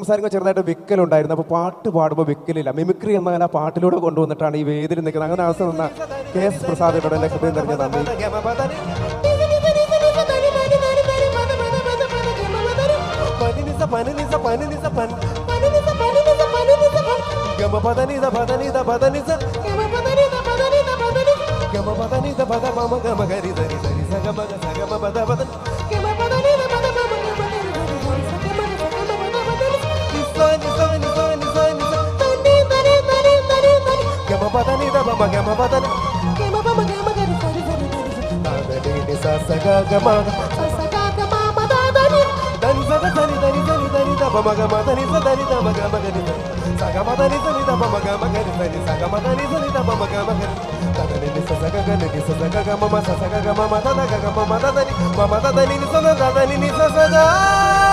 സംസാരിക്കുമ്പോൾ ചെറുതായിട്ട് വിക്കലുണ്ടായിരുന്നു. അപ്പോൾ പാട്ട് പാടുമ്പോൾ വിക്കലില്ല, മിമിക്രി എന്നാൽ ആ പാട്ടിലൂടെ കൊണ്ടുവന്നിട്ടാണ് ഈ വേദിയിൽ നിൽക്കുന്നത്. അങ്ങനെ അവസ്ഥ നിന്ന KS പ്രസാദിനോട് എൻ്റെ ഹൃദയം നിറഞ്ഞ നന്ദി. Mama